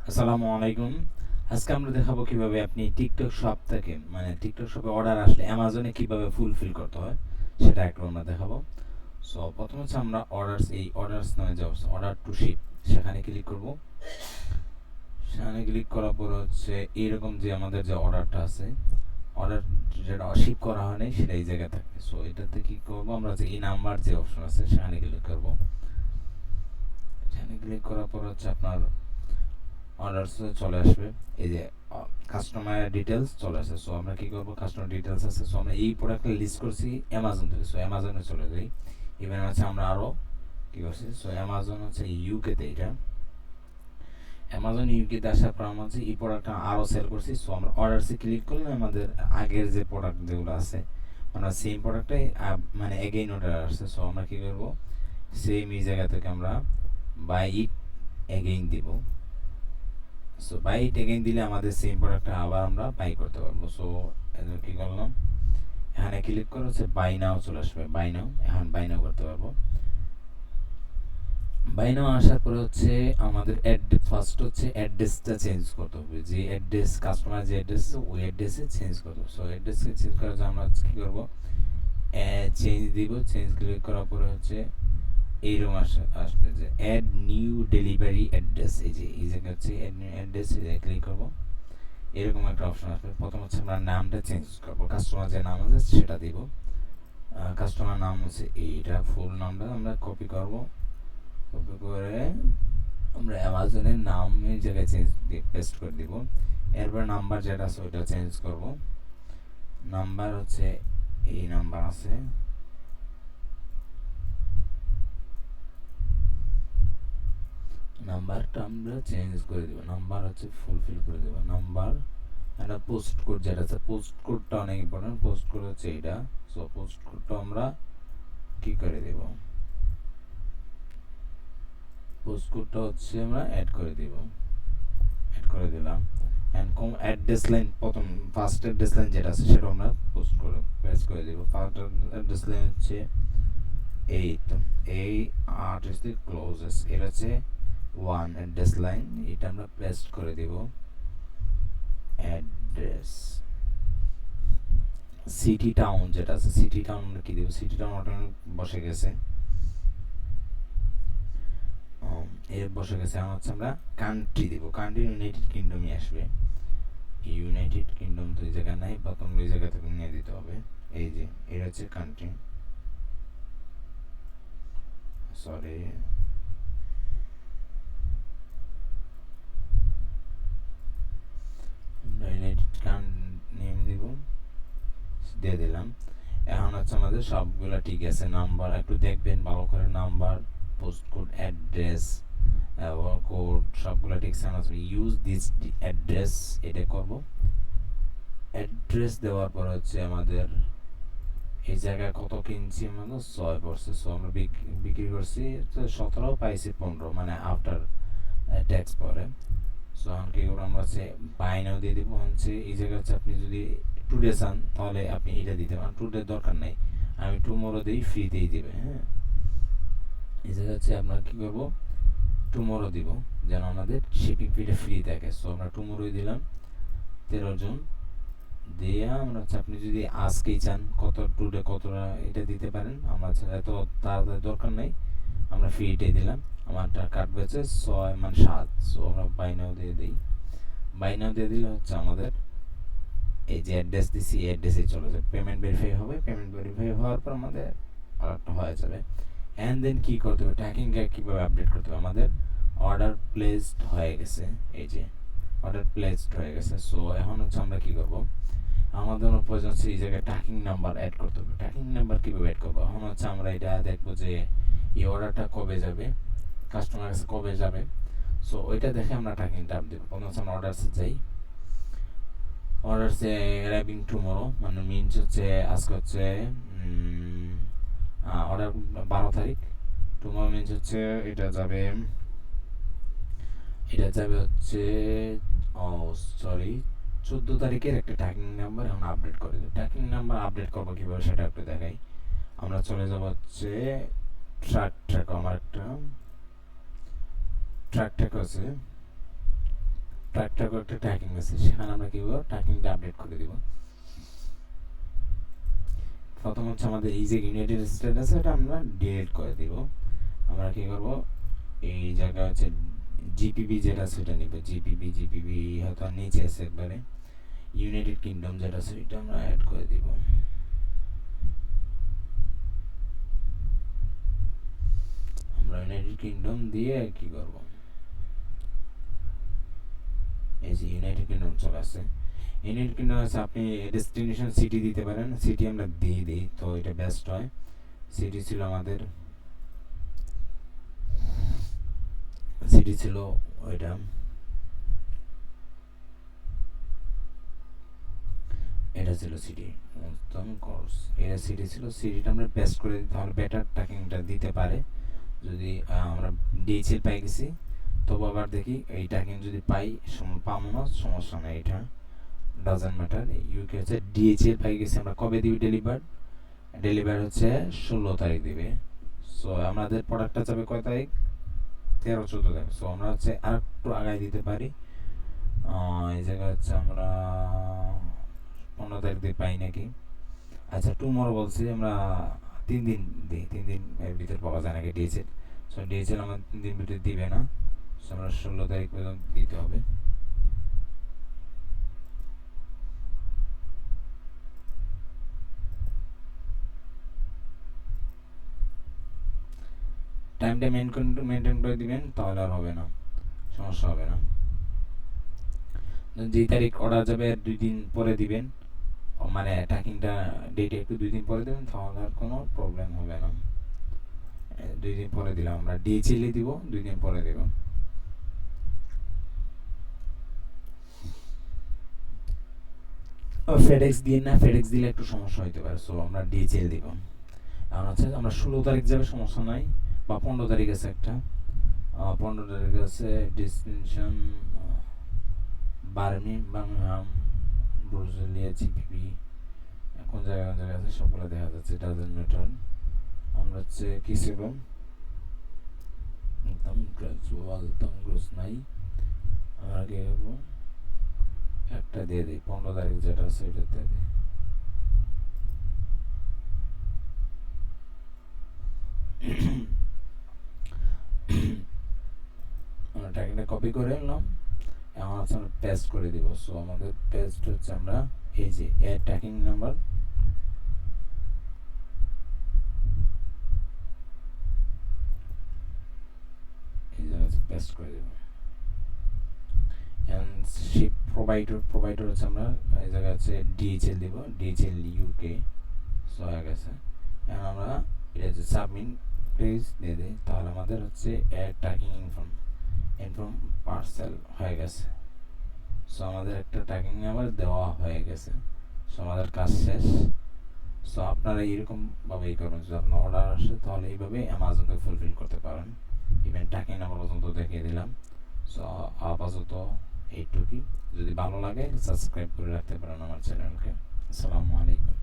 আসসালামু আলাইকুম। আজকে আমরা দেখাবো কিভাবে আপনি টিকটক শপ থেকে টিকটক শপে অর্ডার আসলে অ্যামাজনে কিভাবে ফুলফিল করতে হয় সেটা একটু আমরা দেখাবো। সো প্রথমে হচ্ছে আমরা অর্ডারস নামে যে অর্ডার টু শিপ সেখানে ক্লিক করব। সেখানে ক্লিক করার পর হচ্ছে এইরকম যে আমাদের যে অর্ডারটা আছে, অর্ডার যেটা শিপ করা হয় নাই সেটা এই জায়গায় থাকবে। সো এটাতে কি করব, আমরা যে এই নাম্বার যে অপশন আছে সেখানে ক্লিক করব। সেখানে ক্লিক করার পর হচ্ছে আপনার অর্ডারস চলে আসবে। এই যে কাস্টমার ডিটেলস চলে আসে। সো আমরা কি করব, কাস্টমার ডিটেলস আছে, সো আমরা এই প্রোডাক্টটা লিস্ট করছি অ্যামাজন থেকে। সো অ্যামাজনে চলে যাই। ইভেন হচ্ছে আমরা আরও কি করছি, সো অ্যামাজন হচ্ছে ইউকেতে, এটা অ্যামাজন ইউকেতে আসার পর আমরা হচ্ছে এই প্রোডাক্টটা আরও সেল করছি। সো আমরা অর্ডারসে ক্লিক করলে আমাদের আগের যে প্রোডাক্ট যেগুলো আছে আমরা সেম প্রোডাক্টটাই এগেইন অর্ডার আসছে। সো আমরা কী করবো, সেম এই জায়গা থেকে আমরা বাই ইট এগেইন দিব। সো বাই ইট এগেইন দিলে আমাদের সেম প্রোডাক্টটা আবার আমরা বাই করতে পারবো। সো এজন্য কী করলাম, এখানে ক্লিক করে হচ্ছে বাই নাও চলে আসবে। বাই নাও, এখন বাই নাও করতে পারবো। বাই নাও আসার পরে হচ্ছে আমাদের ফার্স্ট হচ্ছে অ্যাড্রেসটা চেঞ্জ করতে হবে। যে অ্যাড্রেস কাস্টমার যে অ্যাড্রেস ওই অ্যাড্রেসে চেঞ্জ করতে হবে। সো অ্যাড্রেসকে চেঞ্জ করার জন্য আমরা কী করবো, চেঞ্জ দিব। চেঞ্জ ক্লিক করার পরে হচ্ছে এইরকম আসবে যে অ্যাড নিউ ডেলিভারি অ্যাড্রেস। এই যে এই জায়গায় হচ্ছে অ্যাড নিউ অ্যাড্রেস, ক্লিক করবো। এরকম একটা অপশন আসবে। প্রথম হচ্ছে আমরা নামটা চেঞ্জ করবো, কাস্টমার যে নাম আছে সেটা দিব। কাস্টমার নাম হচ্ছে এইটা, ফুল নামটা আমরা কপি করব। কপি করে আমরা অ্যামাজনের নামের জায়গায় পেস্ট করে দিব। এরপর নাম্বার যেটা আছে ওইটা চেঞ্জ করব। নাম্বার হচ্ছে এই নাম্বার আছে, নাম্বারটা আমরা চেঞ্জ করে দেবো। নাম্বার হচ্ছে ফুলফিল করে দেবো। নাম্বার একটা পোস্ট কোড যেটা আছে, পোস্ট কোডটা অনেক ইম্পর্টেন্ট। পোস্ট কোড হচ্ছে এইটা। সো পোস্ট কোডটা আমরা কি করে দেব, পোস্ট কোডটা হচ্ছে আমরা অ্যাড করে দিব। অ্যাড করে দিলাম। অ্যান্ড অ্যাড্রেস লাইন, প্রথম ফার্স্ট অ্যাড্রেস লাইন যেটা আছে সেটা আমরা পোস্ট করে পেস্ট করে দেব। ফার্স্ট অ্যাড্রেস লাইন হচ্ছে এই তো, এই আর্টিস্ট ক্লোজেস, এটা হচ্ছে ওয়ান অ্যাড্রেস লাইন, এটা আমরা পেস্ট করে দেব। অ্যাড্রেস সিটি টাউন যেটা আছে, সিটি টাউন আমরা কি দেবো, সিটি টাউন অটোমেটিক বসে গেছে। এর বসে গেছে। এখন হচ্ছে আমরা কান্ট্রি দিব। কান্ট্রি ইউনাইটেড কিংডমই আসবে। ইউনাইটেড কিংডম তো এই জায়গায় নাই, প্রথম ওই জায়গা থেকে নিয়ে দিতে হবে। এই যে এটা হচ্ছে কান্ট্রি, সরি ইউনাইটেড নেম দিব, দিয়ে দিলাম। এখন হচ্ছে আমাদের সবগুলো ঠিক আছে। নাম্বার একটু দেখবেন ভালো করে, number, post code, address, code সবগুলো ঠিক আছে। ইউজ দিস অ্যাড্রেস, এটা করব। অ্যাড্রেস দেওয়ার পর হচ্ছে আমাদের এই জায়গায় কত কিনছি, মানে 6 পড়ছে। সো আমরা বিক্রি করছি 17, পাইছি 15, মানে আফটার ট্যাক্স পরে। সো এখন কি করবো, আমরা হচ্ছে বাইনাও দিয়ে দিব। হচ্ছে এই জায়গায় হচ্ছে আপনি যদি টুডে চান তাহলে আপনি এটা দিতে পারেন, টুডে দরকার নেই, আমি টুমোরো দিই, ফ্রিতেই দিবে। হ্যাঁ, এই জায়গায় হচ্ছে আমরা কী করবো, টুমোরো দিব যেন আমাদের শিপিং ফিটা ফ্রি থাকে। সো আমরা টুমোরোই দিলাম। 13 জন দিয়ে আমরা হচ্ছে আপনি যদি আজকেই চান কত টুডে কতটা এটা দিতে পারেন। আমরা এত তাড়াতাড়ি দরকার নেই, আমরা ফ্রিটাই দিলাম। আমারটা কাটবে হচ্ছে 6 মানে 7। সো আমরা বাইনাও দিয়ে দিই। বাইনাও দিয়ে দিলে হচ্ছে আমাদের এই যে অ্যাড্রেস দিছি এই অ্যাড্রেসে চলে যাবে। পেমেন্ট ভেরিফাই হবে। পেমেন্ট ভেরিফাই হওয়ার পর আমাদের অর্ডারটা হয়ে যাবে। অ্যান্ড দেন কী করতে হবে, ট্র্যাকিংটা কীভাবে আপডেট করতে হবে, আমাদের অর্ডার প্লেসড হয়ে গেছে। এই যে অর্ডার প্লেসড হয়ে গেছে। সো এখন হচ্ছে আমরা কী করবো, আমাদের প্রয়োজন হচ্ছে এই জায়গায় ট্র্যাকিং নাম্বার অ্যাড করতে হবে। ট্র্যাকিং নাম্বার কীভাবে অ্যাড করবো, এখন হচ্ছে আমরা এটা দেখবো যে এই অর্ডারটা কবে যাবে, কাস্টমার কাছে কবে যাবে। সো ওইটা দেখে আমরা ট্র্যাকিংটা আপ দেবো। প্রথম হচ্ছে আমরা অর্ডারসে যাই। অর্ডারসে অ্যারাইভিং টুমোরো, মানে মিনস হচ্ছে আজকে হচ্ছে অর্ডার 12 তারিখ। টুমোরো মিনস হচ্ছে এটা যাবে হচ্ছে ও সরি 14 তারিখের একটা ট্র্যাকিং নাম্বার এখন আপডেট করে দেবো। ট্র্যাকিং নাম্বার আপডেট করবো কীভাবে সেটা একটু দেখাই। আমরা চলে যাব হচ্ছে ট্র্যাক আমার একটা ট্র্যাক আছে, ট্র্যাক একটা ট্র্যাকিং আছে, সেখানে আমরা কি করব, ট্র্যাকিংটা আপডেট করে দিব। প্রথম হচ্ছে আমাদের এই যে ইউনাইটেড স্টেট আছে এটা আমরা ডিলিট করে দিব। আমরা কি করব, এই জায়গায় হচ্ছে জিপিবি যেটা আছে সেটা নিব, জিপিবি হয়তো নিচে আছে একবারে, ইউনাইটেড কিংডম যেটা আছে এটা আমরা অ্যাড করে দিব। আমরা ইউনাইটেড কিংডম দিয়ে কি করব, এই যে ইউনাইটেড কিংডম চলে আসছে। ইউনাইটেড কিংডম আছে, আপনি ডেস্টিনেশন সিটি দিতে পারেন, সিটি আমরা দিয়ে দিই তো এটা বেস্ট হয়। সিটি ছিল আমাদের, সিটি ছিল ওইটা, এটা ছিল সিটি উত্তম কোর্স, এটা সিটি ছিল, সিটিটা আমরা পেস্ট করে দিই, তাহলে বেটার ট্র্যাকিংটা দিতে পারে। যদি আমরা ডিএইচএল পাই গেছি, তবু আবার দেখি এই ট্র্যাকিং যদি পাই, পাবো না সমস্যা নেই, এটা ডাজন্ট ম্যাটার। ইউকে হচ্ছে ডিএইচএল পাই গেছি, আমরা কবে দিবি ডেলিভার হচ্ছে 16 তারিখ দিবে। সো আমাদের প্রোডাক্টটা যাবে কয় তারিখ, 13-14 তারিখ। সো আমরা হচ্ছে আর একটু আগায় দিতে পারি, এই জায়গায় হচ্ছে আমরা 15 তারিখ দিয়ে পাই নাকি, আচ্ছা টুমরো বলছি আমরা 3 দিন দিই, 3 দিন এর ভিতরে পাওয়া যায় নাকি ডিএইচএল। সো ডিএইচএল আমার 3 দিন ভিতরে দিবে না, সো আমরা 16 তারিখ পর্যন্ত দিতে হবে। টাইমটা মেনটেন করে দিবেন, তাহলে আর হবে না, সমস্যা হবে না। যেই তারিখ অর্ডার যাবে 2 দিন পরে দিবেন, মানে ট্র্যাকিংটা ডেটে একটু 2 দিন পরে দেবেন, তাহলে আর কোনো প্রবলেম হবে না। 2 দিন পরে দিলাম, আমরা ডিএইচএল দিব, 2 দিন পরে দেব। ফেডেক্স দিয়ে না, ফেডেক্স দিলে একটু সমস্যা হতে পারে, সো আমরা ডিএইচএল দিব। এখন হচ্ছে আমরা 16 তারিখ যাবে, সমস্যা নাই, বা 15 তারিখ আছে একটা, 15 তারিখ আছে ডেস্টিনেশন বার্মিংহাম, ব্রাজিলিয়া, জিপিপি, কোন জায়গায় আছে সবগুলো দেখা যাচ্ছে, ডাজন্ট ম্যাটার। আমরা হচ্ছে কি ছিল, গ্রাজুয়াল নাই, আমরা কি করবো, একটা দিয়ে দিই, 15 তারিখ যেটা আছে ওইটা দিয়ে দিই। আমরা ট্যাগটা কপি করে নিলাম, এখন হচ্ছে আমরা পেস্ট করে দিব। সো আমাদের পেস্ট হচ্ছে আমরা এই যে এর ট্র্যাকিং নাম্বার, এই জায়গায় পেস্ট করে দেব। এন্ড শিপ প্রোভাইডার হচ্ছে আমরা এই জায়গায় হচ্ছে ডিএইচএল দিব, ডিএইচএল ইউকে। সো হয়ে গেছে, এখন আমরা এটা হচ্ছে সাবমিট প্লিজ দিয়ে দিই, তাহলে আমাদের হচ্ছে এর ট্র্যাকিং ইনফর্ম পার্সেল হয়ে গেছে। সো আমাদের একটা ট্র্যাকিং নাম্বার দেওয়া হয়ে গেছে, সো আমাদের কাজ শেষ। সো আপনারা এইরকমভাবেই করুন, যদি আপনার অর্ডার আসে তাহলে এইভাবে অ্যামাজনকে ফুলফিল করতে পারেন। ইভেন ট্র্যাকিং নাম্বার পর্যন্ত দেখিয়ে দিলাম। সো আপাতত এইটুকুই, যদি ভালো লাগে সাবস্ক্রাইব করে রাখতে পারেন আমার চ্যানেলকে। আসসালামু আলাইকুম।